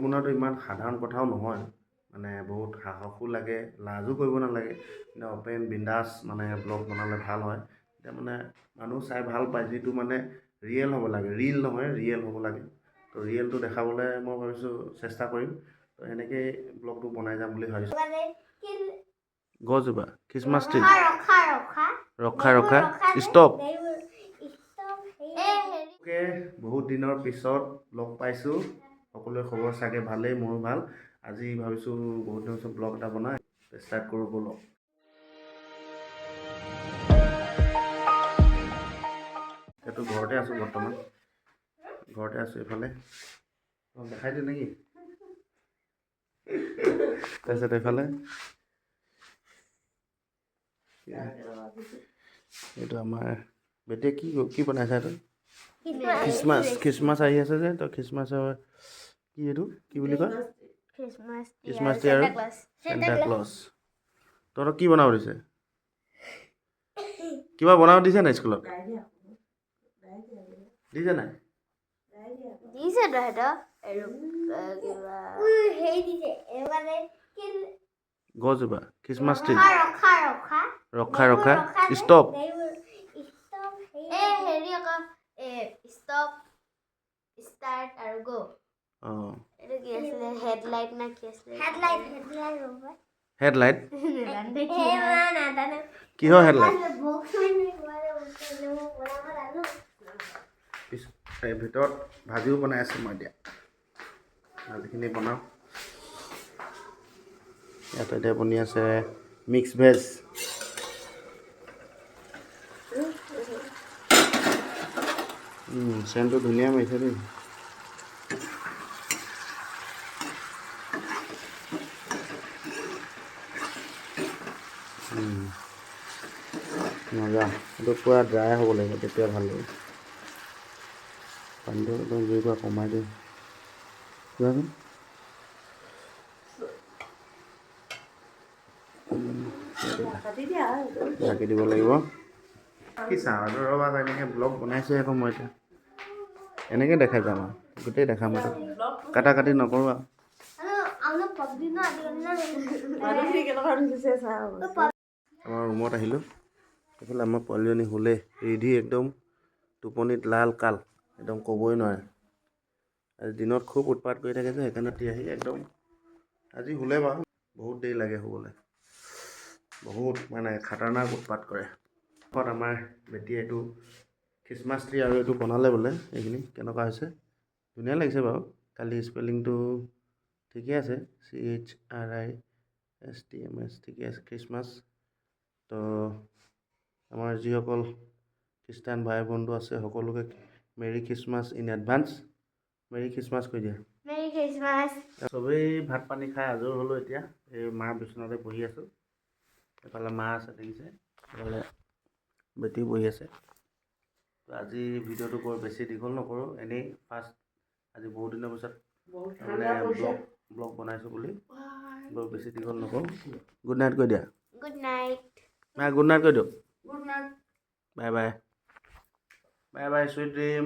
বনোৱাটো ইমান সাধাৰণ কথাও নহয়, মানে বহুত সাহসো লাগে, লাজো কৰিব নালাগে, মানে অপেন বিন্দাছ মানে ব্লগ বনালে ভাল হয়। এতিয়া মানে মানুহ চাই ভাল পায়, যিটো মানে ৰিয়েল হ'ব লাগে, ৰিল নহয় ৰিয়েল হ'ব লাগে। তো ৰিয়েলটো দেখাবলৈ মই ভাবিছোঁ চেষ্টা কৰিম। তো এনেকেই ব্লগটো বনাই যাম বুলি ভাবিছোঁ। গছজোপা খ্ৰীষ্টমাছ ট্ৰি, ৰখা ৰখা ষ্টপ। বহুত দিনৰ পিছত লগ পাইছোঁ, সকলোৰে খবৰ চাগে ভালেই, মোৰো ভাল। আজি ভাবিছোঁ বহুত দিনৰ পিছত ব্লগ এটা বনাই ষ্টাৰ্ট কৰোঁ ব'লক। এইটো ঘৰতে আছোঁ বৰ্তমান, ঘৰতে আছোঁ এইফালে দেখাই দিওঁ নেকি? তাৰপিছত এইফালে এইটো আমাৰ বেটিয়ে কি বনাইছে? এইটো খ্ৰীষ্টমাছ আহি আছে যে, তো খ্ৰীষ্টমাছৰ কি এইটো কি বুলি কয়? খ্ৰীষ্টমাছ ট্ৰি আৰু চেণ্টা ক্লজ। তহঁতক কি বনাব দিছে? কিবা বনাব দিছে নাই স্কুলত? দিছে নাই? গছজোপা খ্ৰীষ্টমাছ ট্ৰি, ৰখা ৰখা ষ্টপ। হেডলাইট কিহৰ হেডলাইট? ভিতৰত ভাজিও বনাই আছোঁ মই এতিয়া, ভাজিখিনি বনাওঁ। ইয়াত এতিয়া বনি আছে মিক্স ভেজ। চেণ্টটো ধুনীয়া মাৰিছে দেই। মজা। এইটো পূৰা ড্ৰাই হ'ব লাগিব, তেতিয়া ভাল লাগিব। পানীটো একদম জুইৰ পৰা কমাই দিওঁ। চোৱাচোন ঢাকি দিব লাগিব। কি চাওঁ আৰু ৰ'বা, এনেকৈ ব্লগ বনাইছোঁ আকৌ মই এতিয়া এনেকৈ দেখাই যাম আৰু গোটেই দেখাম আৰু কাটা কাটি নকৰোঁ আৰু। আমাৰ ৰুমত আহিলোঁ, এইফালে আমাৰ পোৱালীজনী শুলে, ৰিধি একদম টোপনিত লাল কাল, একদম ক'বই নোৱাৰে। আজি দিনত খুব উৎপাত কৰি থাকে যে, সেইকাৰণে আহি একদম আজি শুলে বাৰু। বহুত দেৰি লাগে শুবলৈ, বহুত মানে খাতাৰনাক উৎপাত কৰে। আমাৰ বেটিয়ে এইটো খ্ৰীষ্টমাছ ট্ৰি আৰু এইটো বনালে বোলে। এইখিনি কেনেকুৱা হৈছে? ধুনীয়া লাগিছে বাৰু। কালি স্পেলিংটো ঠিকে আছে, CHRISTMS ঠিকে আছে, খ্ৰীষ্টমাছ। তো আমাৰ যিসকল খ্ৰীষ্টান ভাই বন্ধু আছে সকলোকে merry Christmas in advance. Merry Christmas কৈ দিয়া। Merry Christmas. চবেই ভাত পানী খাই আজৰি হ'লোঁ এতিয়া। এই মাৰ বিচনাতে বহি আছোঁ। এইফালে মা আছে দেখিছে, এইফালে বেটি বহি আছে। তো আজি ভিডিঅ'টো বৰ বেছি দীঘল নকৰোঁ, এনেই ফাৰ্ষ্ট আজি বহুত দিনৰ পিছত মানে ব্লগ বনাইছোঁ বুলি বৰ বেছি দীঘল নকৰোঁ। গুড নাইট কৈ দিয়া। Good night. গুড নাইট কৈ দিয়ক। Good night. Bye bye. Bye bye, sweet dream.